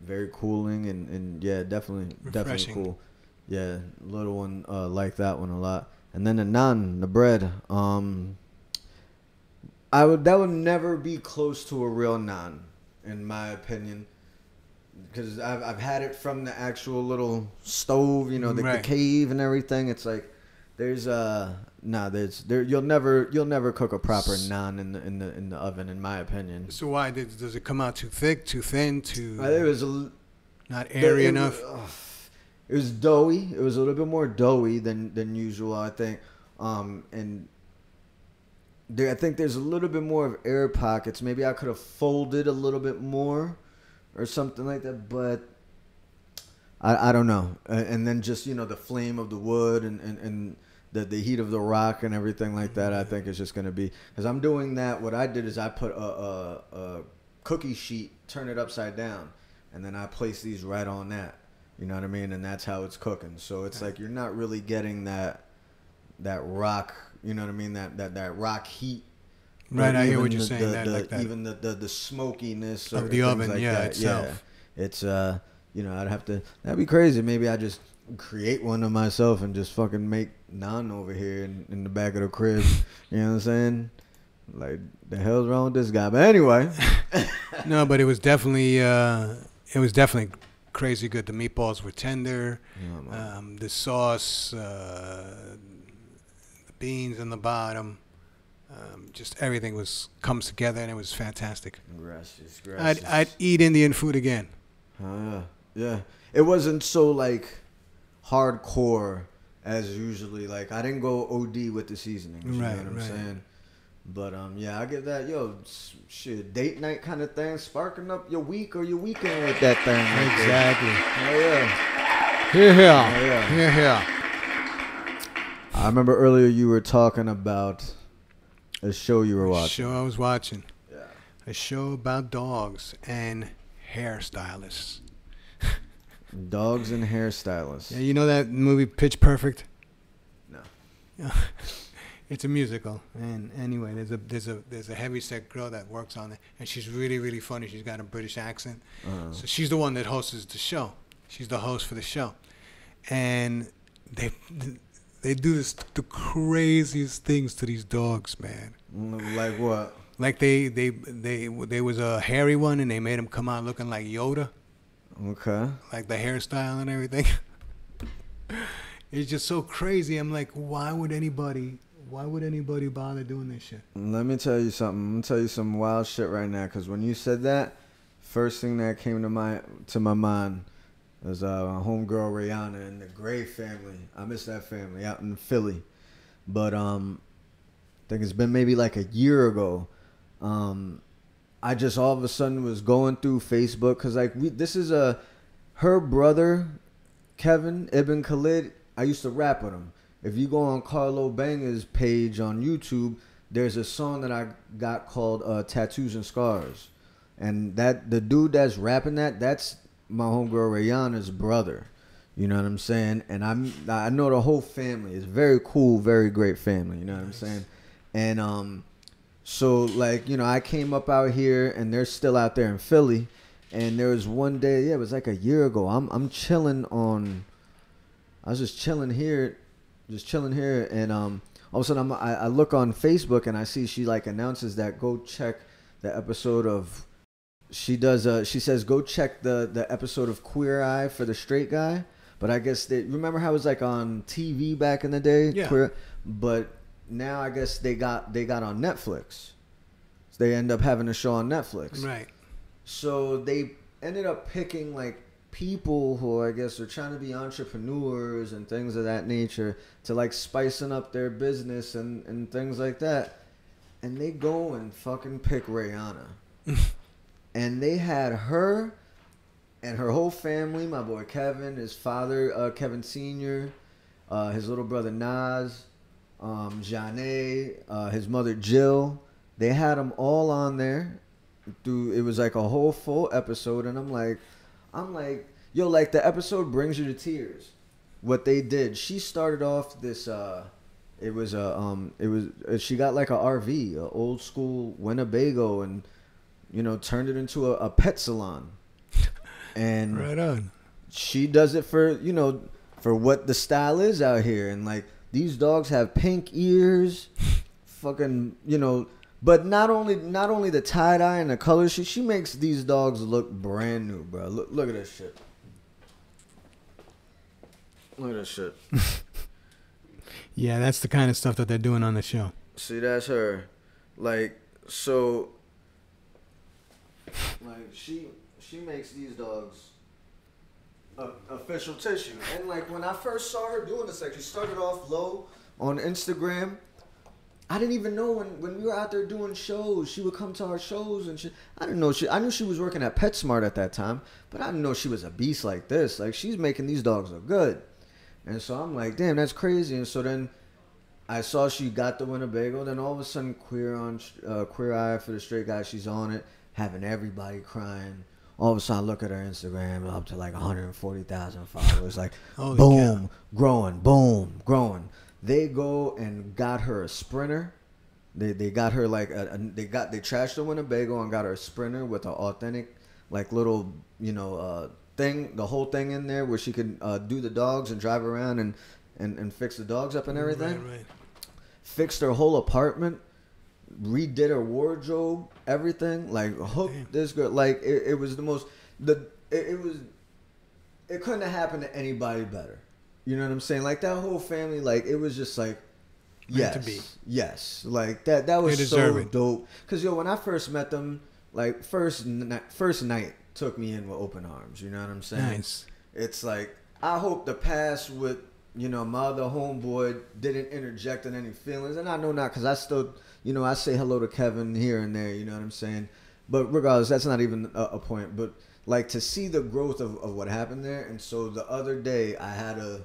Speaker 1: Very cooling and yeah, definitely cool. Yeah, little one like that one a lot. And then the naan, the bread. That would never be close to a real naan, in my opinion, because I've had it from the actual little stove, the cave and everything. It's like you'll never cook a proper naan in the oven, in my opinion.
Speaker 2: So why does it come out too thick, too thin, too not airy enough?
Speaker 1: It was doughy. It was a little bit more doughy than usual, I think, and. I think there's a little bit more of air pockets. Maybe I could have folded a little bit more or something like that, but I don't know. And then just, the flame of the wood and the heat of the rock and everything like that, I think it's just going to be... Because I'm doing that. What I did is I put a cookie sheet, turn it upside down, and then I place these right on that. You know what I mean? And that's how it's cooking. So it's like you're not really getting that rock... You know what I mean? That rock heat.
Speaker 2: Right, I hear what you're saying.
Speaker 1: Even the smokiness
Speaker 2: of the oven,
Speaker 1: like
Speaker 2: itself.
Speaker 1: Yeah. It's I'd have to. That'd be crazy. Maybe I just create one of myself and just fucking make naan over here in the back of the crib. You know what I'm saying? Like, the hell's wrong with this guy? But anyway.
Speaker 2: No, but it was definitely crazy good. The meatballs were tender. The sauce. Beans in the bottom, just everything comes together, and it was fantastic.
Speaker 1: Gracias.
Speaker 2: I'd eat Indian food again.
Speaker 1: Yeah. It wasn't so like hardcore as usually. Like, I didn't go OD with the seasonings. You know what I'm saying? But yeah, I give that shit date night kind of thing, sparking up your week or your weekend with that thing.
Speaker 2: Exactly.
Speaker 1: Oh yeah.
Speaker 2: Here.
Speaker 1: I remember earlier you were talking about a show you were watching.
Speaker 2: Show I was watching.
Speaker 1: Yeah.
Speaker 2: A show about dogs and hairstylists.
Speaker 1: Dogs and hairstylists.
Speaker 2: Yeah, you know that movie Pitch Perfect?
Speaker 1: No.
Speaker 2: It's a musical, and anyway, there's a heavyset girl that works on it, and she's really, really funny. She's got a British accent, so she's the one that hosts the show. She's the host for the show, and they do the craziest things to these dogs, man.
Speaker 1: Like what?
Speaker 2: Like there was a hairy one, and they made him come out looking like Yoda.
Speaker 1: Okay.
Speaker 2: Like the hairstyle and everything. It's just so crazy. I'm like, why would anybody bother doing this shit?
Speaker 1: Let me tell you something. I'm gonna tell you some wild shit right now. Cause when you said that, first thing that came to my mind was homegirl Rihanna and the Gray family. I miss that family out in Philly. But I think it's been maybe like a year ago. I just all of a sudden was going through Facebook because like this is her brother Kevin Ibn Khalid. I used to rap with him. If you go on Carlo Banger's page on YouTube, there's a song that I got called Tattoos and Scars, and that the dude that's rapping that's my homegirl Rihanna's brother. You know what I'm saying? And I know the whole family. It's very cool, very great family. You know what I'm saying? And so like, you know, I came up out here and they're still out there in Philly. And there was one day, it was like a year ago. I'm chilling I was just chilling here, and all of a sudden I look on Facebook and I see she like announces that go check the episode of she says go check the episode of Queer Eye for the Straight Guy. But I guess remember how it was like on TV back in the day?
Speaker 2: Yeah.
Speaker 1: But now I guess they got on Netflix. So they end up having a show on Netflix.
Speaker 2: Right.
Speaker 1: So they ended up picking like people who I guess are trying to be entrepreneurs and things of that nature to like spicing up their business and things like that. And they go and fucking pick Rihanna. And they had her and her whole family, my boy Kevin, his father, Kevin Sr., his little brother Nas, Janae, his mother Jill. They had them all on there. It was like a whole full episode, and I'm like, yo, like the episode brings you to tears. What they did, she started off this. She got like a RV, a old school Winnebago, and you know turned it into a pet salon. And
Speaker 2: right on.
Speaker 1: She does it for for what the style is out here, and like these dogs have pink ears, fucking But not only the tie dye and the color, she makes these dogs look brand new, bro. Look at this shit. Look at this shit.
Speaker 2: Yeah, that's the kind of stuff that they're doing on the show.
Speaker 1: See, that's her. Like, so, like she makes these dogs official tissue. And like when I first saw her doing this, like she started off low on Instagram. I didn't even know when we were out there doing shows, she would come to our shows and shit. I knew she was working at PetSmart at that time, but I didn't know she was a beast like this. Like she's making these dogs look good. And so I'm like, damn, that's crazy. And so then I saw she got the Winnebago. Then all of a sudden, Queer Eye for the Straight Guy, she's on it, having everybody crying. All of a sudden, I look at her Instagram, up to like 140,000 followers. Like, boom, growing. They go and got her a Sprinter. They got her like they trashed the Winnebago and got her a Sprinter with an authentic like little thing, the whole thing in there where she could do the dogs and drive around and fix the dogs up and everything.
Speaker 2: Right.
Speaker 1: Fixed her whole apartment, redid her wardrobe, everything. Like hooked this girl. Like it was the most it couldn't have happened to anybody better. You know what I'm saying? Like that whole family, like it was just like,
Speaker 2: Meant to be.
Speaker 1: Yes, like that was so dope. Cause when I first met them, like first night took me in with open arms. You know what I'm saying?
Speaker 2: Nice.
Speaker 1: It's like I hope the past with my other homeboy didn't interject in any feelings, and I know not, cause I still I say hello to Kevin here and there. You know what I'm saying? But regardless, that's not even a point. But like to see the growth of what happened there, and so the other day I had a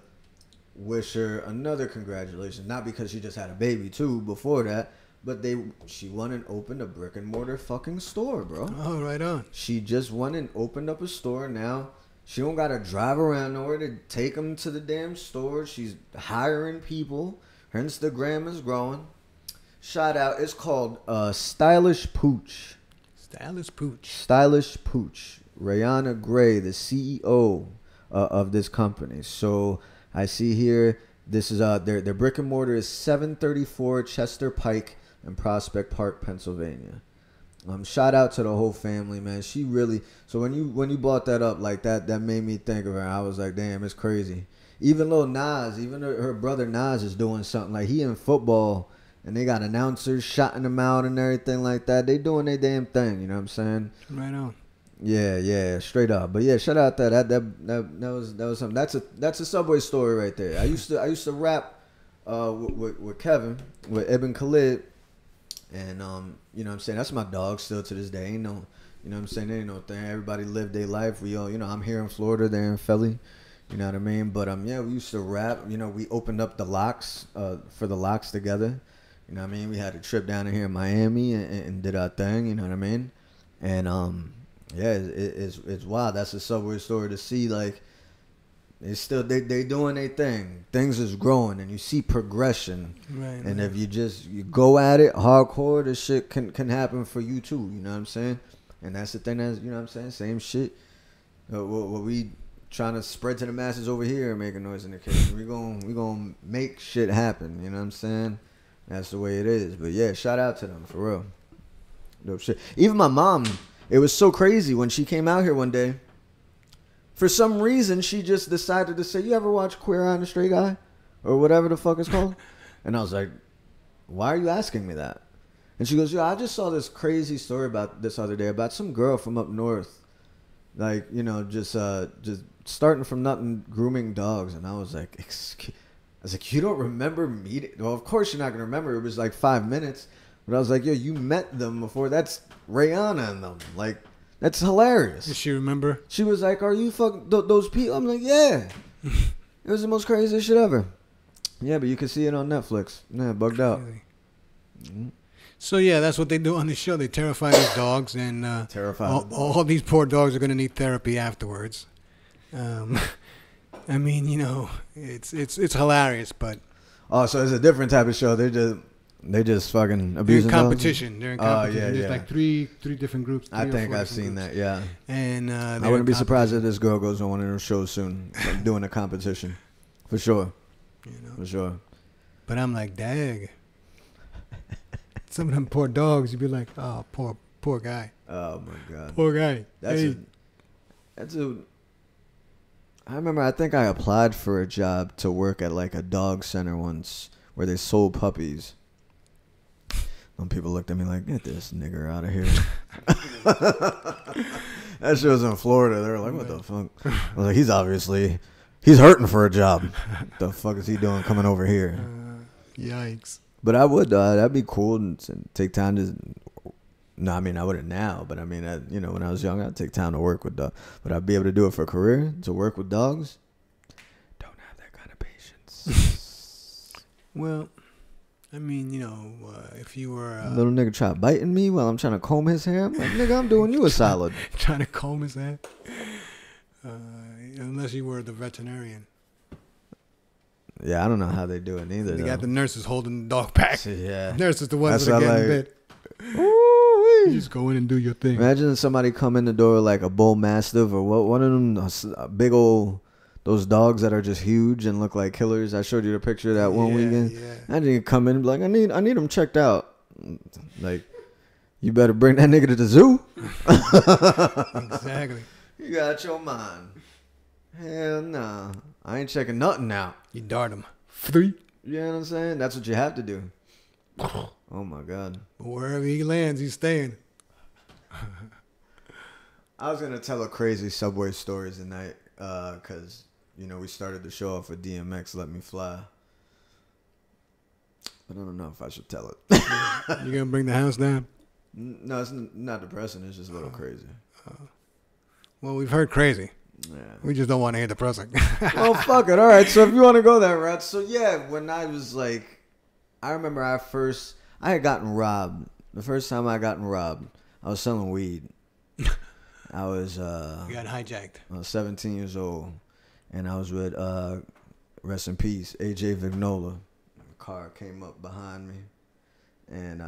Speaker 1: wish her another congratulations. Not because she just had a baby too before that, but she went and opened a brick and mortar fucking store, bro.
Speaker 2: Oh, right on.
Speaker 1: She just went and opened up a store. Now she don't gotta drive around nowhere to take them to the damn store. She's hiring people. Her Instagram is growing. Shout out. It's called Stylish Pooch.
Speaker 2: Stylish Pooch.
Speaker 1: Stylish Pooch. Rihanna Gray, the CEO of this company. So I see here, this is their brick and mortar is 734 Chester Pike in Prospect Park, Pennsylvania. Shout out to the whole family, man. She really, so when you brought that up like that made me think of her. I was like, damn, it's crazy. Even Lil Nas, even her brother Nas is doing something. Like, he in football and they got announcers shouting them out and everything like that. They doing their damn thing, you know what I'm saying?
Speaker 2: Right on.
Speaker 1: Yeah, straight up. But yeah, shout out that was something. That's a Subway story right there. I used to rap with Kevin, with Ibn Khalid, and you know what I'm saying, that's my dog still to this day. Ain't no, you know what I'm saying, ain't no thing. Everybody live their life. We all, you know, I'm here in Florida, they're in Philly. You know what I mean? But yeah, we used to rap. You know, we opened up the Locks for the Locks together. You know what I mean? We had a trip down here in Miami and did our thing. You know what I mean? And yeah, it's wild. That's a Subway story to see. Like, it's still they doing their thing. Things is growing, and you see progression.
Speaker 2: Right.
Speaker 1: And if you go at it hardcore, this shit can happen for you too. You know what I'm saying? And that's the thing. That's, you know what I'm saying? Same shit. What we trying to spread to the masses over here and make a noise in the kitchen. We gonna make shit happen. You know what I'm saying? That's the way it is. But yeah, shout out to them for real. Dope shit. Even my mom. It was so crazy when she came out here one day. For some reason, she just decided to say, "You ever watch Queer Eye and the Straight Guy?" Or whatever the fuck it's called. And I was like, "Why are you asking me that?" And she goes, "Yo, I just saw this crazy story about this other day about some girl from up north. Like, you know, just starting from nothing, grooming dogs." And I was like, "You don't remember meeting?" Well, of course you're not going to remember. It was like 5 minutes. But I was like, "Yo, you met them before. That's Rihanna and them. Like, that's hilarious."
Speaker 2: Does she remember?
Speaker 1: She was like, "Are you fucking those people?" I'm like, "Yeah." It was the most craziest shit ever. Yeah, but you can see it on Netflix. Yeah, bugged out. Mm-hmm.
Speaker 2: So yeah, that's what they do on the show. They terrify these dogs, and all these poor dogs are going to need therapy afterwards. I mean, you know, it's hilarious, but
Speaker 1: oh, so it's a different type of show. They just fucking abusing
Speaker 2: they're in
Speaker 1: dogs?
Speaker 2: competition. They're in competition.
Speaker 1: Yeah,
Speaker 2: There's
Speaker 1: yeah.
Speaker 2: like three different groups.
Speaker 1: I think I've seen that. Yeah,
Speaker 2: and
Speaker 1: I wouldn't be surprised if this girl goes on one of those shows soon, like doing a competition, for sure.
Speaker 2: You know,
Speaker 1: for sure.
Speaker 2: But I'm like, dang. Some of them poor dogs, you'd be like, oh, poor guy.
Speaker 1: Oh my god.
Speaker 2: Poor guy.
Speaker 1: I remember, I think I applied for a job to work at like a dog center once where they sold puppies. When people looked at me like, "Get this nigger out of here." That shit was in Florida. They were like, "What the fuck?" I was like, he's hurting for a job. What the fuck is he doing coming over here?
Speaker 2: Yikes.
Speaker 1: But I would, that'd be cool and take time to. No, I mean, I wouldn't now, but I mean, you know, when I was young, I'd take time to work with dogs. But I'd be able to do it for a career, to work with dogs. Don't have that kind of patience.
Speaker 2: Well, I mean, you know, if you were...
Speaker 1: little nigga try biting me while I'm trying to comb his hair. I'm like, nigga, I'm doing you a solid.
Speaker 2: Trying to comb his hair? Unless you were the veterinarian.
Speaker 1: Yeah, I don't know how they do it either.
Speaker 2: They got the nurses holding the dog back.
Speaker 1: Yeah.
Speaker 2: The nurses the ones that are getting bit. You just go in and do your thing.
Speaker 1: Imagine somebody come in the door like a bull mastiff or one of them big old, those dogs that are just huge and look like killers. I showed you the picture of that one weekend. Yeah. Imagine you come in and be like, I need them checked out. Like, you better bring that nigga to the zoo.
Speaker 2: Exactly.
Speaker 1: You got your mind. Hell nah. I ain't checking nothing out.
Speaker 2: You dart him. 3.
Speaker 1: You know what I'm saying? That's what you have to do. Oh my god.
Speaker 2: Wherever he lands, he's staying.
Speaker 1: I was gonna tell a crazy Subway stories tonight, cause you know we started the show off with DMX "Let Me Fly," but I don't know if I should tell it.
Speaker 2: You gonna bring the house down?
Speaker 1: No, it's not depressing. It's just a little crazy.
Speaker 2: Well, we've heard crazy.
Speaker 1: Yeah.
Speaker 2: We just don't want to hear depressing.
Speaker 1: Well, fuck it. All right. So if you want to go that route, so yeah, when I was like, I remember I had gotten robbed. The first time I gotten robbed, I was selling weed. I was
Speaker 2: You got hijacked.
Speaker 1: I was 17 years old, and I was with rest in peace, AJ Vignola. A car came up behind me, and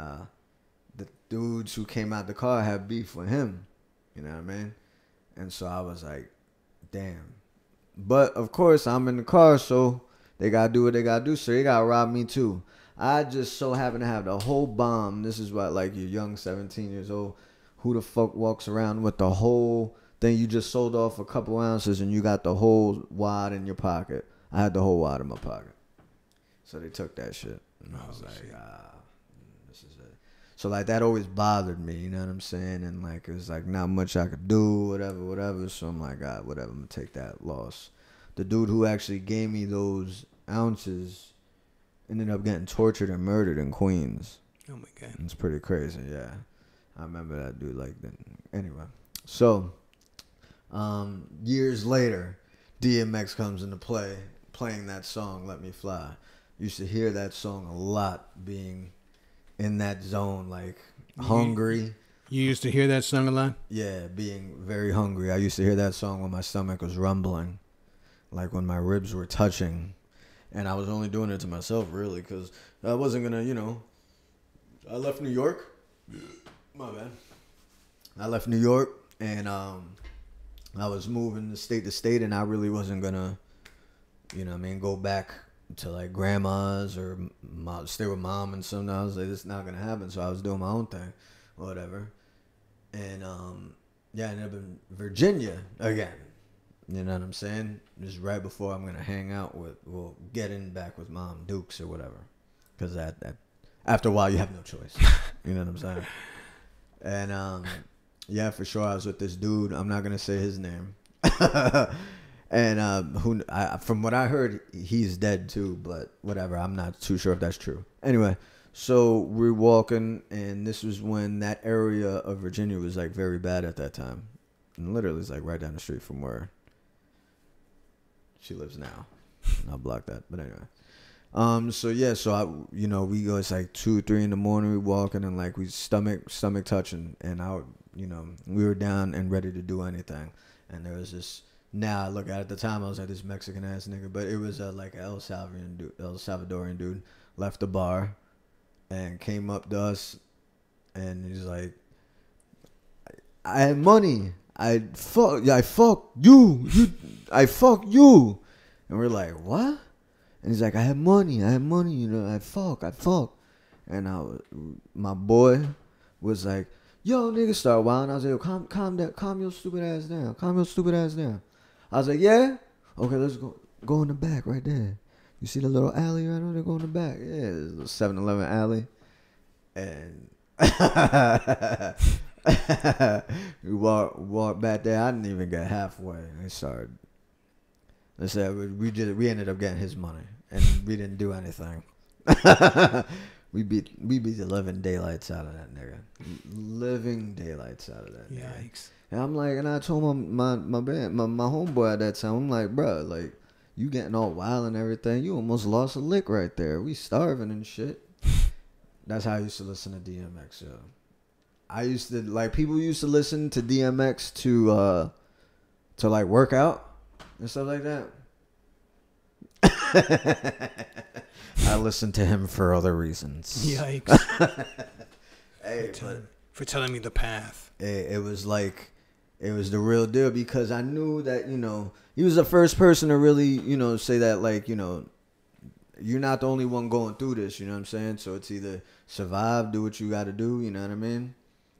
Speaker 1: the dudes who came out the car had beef with him. You know what I mean? And so I was like, damn. But of course, I'm in the car, so they gotta do what they gotta do. So they gotta rob me too. I just so happen to have the whole bomb. This is what, like, you're young, 17 years old. Who the fuck walks around with the whole thing? You just sold off a couple ounces and you got the whole wad in your pocket. I had the whole wad in my pocket. So they took that shit. And I was like, this is it. So, like, that always bothered me, you know what I'm saying? And, like, it was, like, not much I could do, whatever. So I'm like, whatever, I'm going to take that loss. The dude who actually gave me those ounces ended up getting tortured and murdered in Queens.
Speaker 2: Oh, my God.
Speaker 1: It's pretty crazy, yeah. I remember that dude like that. Anyway, so years later, DMX comes into play, playing that song, Let Me Fly. Used to hear that song a lot, being in that zone, like hungry.
Speaker 2: You used to hear that song a lot?
Speaker 1: Yeah, being very hungry. I used to hear that song when my stomach was rumbling, like when my ribs were touching. And I was only doing it to myself, really, because I wasn't going to, I left New York. My bad. I left New York, and I was moving state to state, and I really wasn't gonna, go back to like grandma's or stay with mom and something. I was like, this is not gonna happen. So I was doing my own thing, whatever. And I ended up in Virginia again. You know what I'm saying? Just right before I'm gonna hang out get in back with Mom Dukes or whatever, because that after a while you have no choice. You know what I'm saying? And for sure, I was with this dude. I'm not gonna say his name. And from what I heard, he's dead too. But whatever, I'm not too sure if that's true. Anyway, so we're walking, and this was when that area of Virginia was like very bad at that time. And literally, it's like right down the street from where she lives now. I'll block that. But anyway. So we go, it's like 2, 3 in the morning, we walking, and like we stomach touching, and we were down and ready to do anything. And there was this, now I look at it, at the time I was like this Mexican ass nigga, but it was like an El Salvadorian dude left the bar and came up to us, and he's like, I had money. I fuck you. I fuck you. And we're like, what? And he's like, I have money, I fuck. And my boy was like, yo, nigga, start wilding. I was like, yo, calm your stupid ass down. I was like, yeah? Okay, let's go in the back right there. You see the little alley right over there? Go in the back. Yeah, there's a little 7-Eleven alley. And we walked back there. I didn't even get halfway. They said we ended up getting his money, and we didn't do anything. we beat the living daylights out of that nigga.
Speaker 2: Yikes.
Speaker 1: And I'm like, and I told my homeboy at that time, I'm like, bro, like, you getting all wild and everything, you almost lost a lick right there. We starving and shit. That's how I used to listen to DMX, yo. I used to, like, people used to listen to DMX to like work out and stuff like that. I listened to him for other reasons.
Speaker 2: Yikes.
Speaker 1: Hey,
Speaker 2: for telling me the path.
Speaker 1: It was like, it was the real deal, because I knew that, he was the first person to really, say that, like, you're not the only one going through this, you know what I'm saying? So it's either survive, do what you got to do, you know what I mean?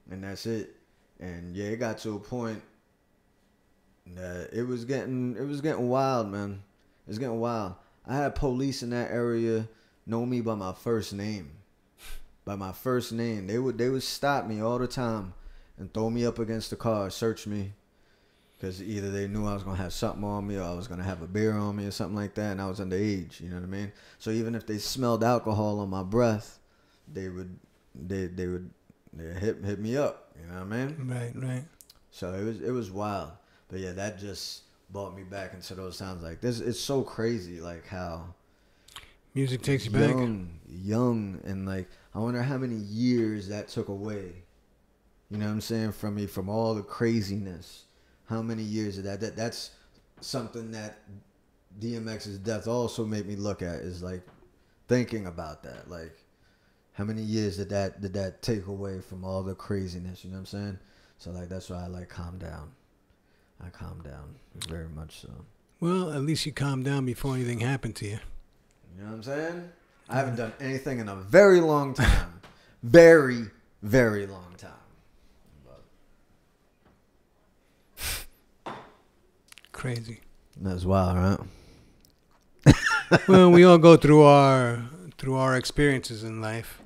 Speaker 1: And that's it. And yeah, it got to a point that it was getting wild, man. It was getting wild. I had police in that area know me by my first name. They would stop me all the time and throw me up against the car, search me, because either they knew I was gonna have something on me, or I was gonna have a beer on me or something like that, and I was underage. You know what I mean? So even if they smelled alcohol on my breath, they would hit me up. You know what I mean?
Speaker 2: Right.
Speaker 1: So it was wild. But yeah, that just brought me back into those times. Like this, it's so crazy, like how
Speaker 2: Music takes you back.
Speaker 1: young, and like I wonder how many years that took away. You know what I'm saying, from me, from all the craziness. How many years of that's something that DMX's death also made me look at, is like thinking about that. Like how many years did that take away from all the craziness, you know what I'm saying? So like that's why I like calm down. I calm down very much so.
Speaker 2: Well, at least you calmed down before anything happened to you.
Speaker 1: You know what I'm saying? I haven't done anything in a very long time. Very, very long time.
Speaker 2: Crazy.
Speaker 1: That's wild, right?
Speaker 2: Well, we all go through our experiences in life.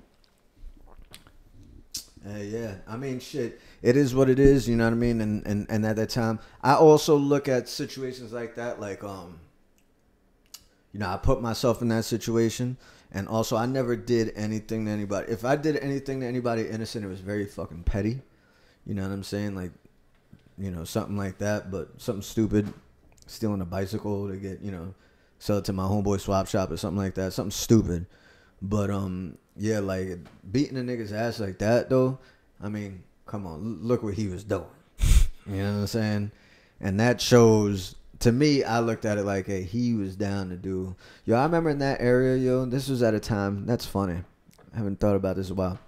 Speaker 1: Yeah, I mean, shit. It is what it is, you know what I mean? And at that time, I also look at situations like that, like, you know, I put myself in that situation, and also I never did anything to anybody. If I did anything to anybody innocent, it was very fucking petty. You know what I'm saying? Like, you know, something like that, but something stupid, stealing a bicycle to get, you know, sell it to my homeboy swap shop or something like that, something stupid. But yeah, like beating a nigga's ass like that though, I mean, come on, look what he was doing. You know what I'm saying? And that shows, to me, I looked at it like, hey, he was down to do. Yo, I remember in that area, yo, this was at a time, that's funny, I haven't thought about this in a while.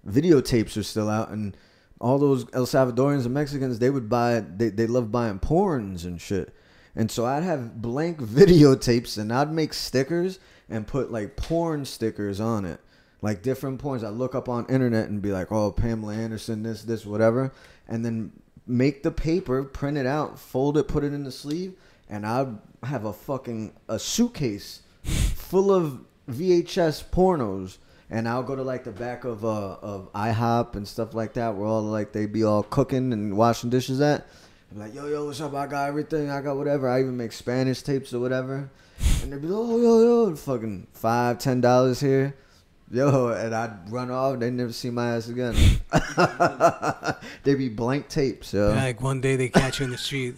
Speaker 1: Videotapes are still out, and all those El Salvadorians and Mexicans, they would buy, they love buying porns and shit. And so I'd have blank videotapes, and I'd make stickers and put like porn stickers on it. Like different porns. I'd look up on internet and be like, oh, Pamela Anderson, this, whatever. And then make the paper, print it out, fold it, put it in the sleeve. And I'd have a suitcase full of VHS pornos. And I'll go to like the back of IHOP and stuff like that, where all like they be all cooking and washing dishes at. I'm like, yo, what's up? I got everything. I got whatever. I even make Spanish tapes or whatever. And they'd be like, oh, yo, fucking $5, $10 here. Yo, and I'd run off. They'd never see my ass again. They'd be blank tapes, yo.
Speaker 2: Like one day they catch you in the street.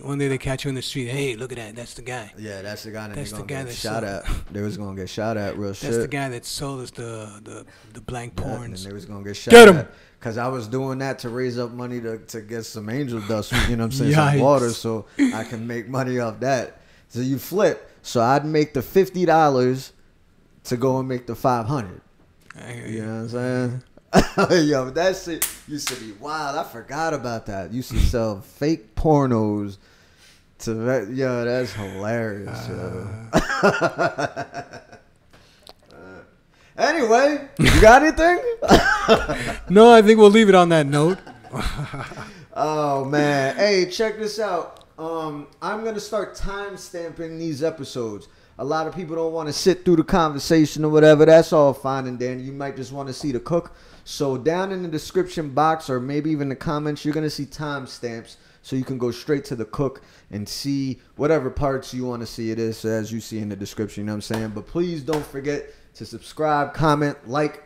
Speaker 2: Hey, look at that. That's the guy.
Speaker 1: Yeah, that's the guy that
Speaker 2: That's
Speaker 1: they're
Speaker 2: the
Speaker 1: going
Speaker 2: guy
Speaker 1: to get
Speaker 2: that
Speaker 1: shot
Speaker 2: sold-
Speaker 1: at. They was going to get shot at real shit.
Speaker 2: That's the guy that sold us the blank
Speaker 1: Yeah,
Speaker 2: porns.
Speaker 1: and they was going to get shot
Speaker 2: Get 'em!
Speaker 1: at. Because I was doing that to raise up money to get some angel dust, you know what I'm saying,
Speaker 2: Yikes.
Speaker 1: some water, so I can make money off that. So you flip. So I'd make the $50 to go and make the $500.
Speaker 2: I hear
Speaker 1: You
Speaker 2: you.
Speaker 1: know what I'm saying? Yo, that shit used to be wild. I forgot about that. Used to sell fake pornos to yo, that's hilarious. Yo. Anyway, you got anything?
Speaker 2: No, I think we'll leave it on that note.
Speaker 1: Oh man, hey, check this out. I'm gonna start time stamping these episodes. A lot of people don't want to sit through the conversation or whatever. That's all fine and dandy. You might just want to see the cook. So down in the description box, or maybe even the comments, you're gonna see time stamps, so you can go straight to the cook and see whatever parts you want to see it is, as you see in the description. You know what I'm saying? But please don't forget to subscribe, comment, like.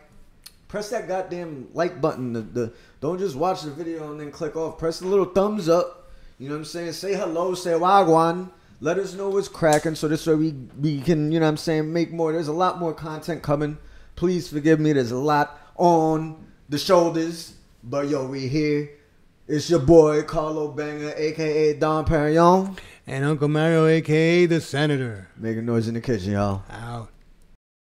Speaker 1: Press that goddamn like button. Don't just watch the video and then click off. Press the little thumbs up. You know what I'm saying? Say hello. Say wagwan. Let us know what's cracking, so this way we can, you know what I'm saying, make more. There's a lot more content coming. Please forgive me. There's a lot on the shoulders. But, yo, we here. It's your boy, Carlo Banger, a.k.a. Don Perignon.
Speaker 2: And Uncle Mario, a.k.a. the Senator.
Speaker 1: Making noise in the kitchen, y'all.
Speaker 2: Out.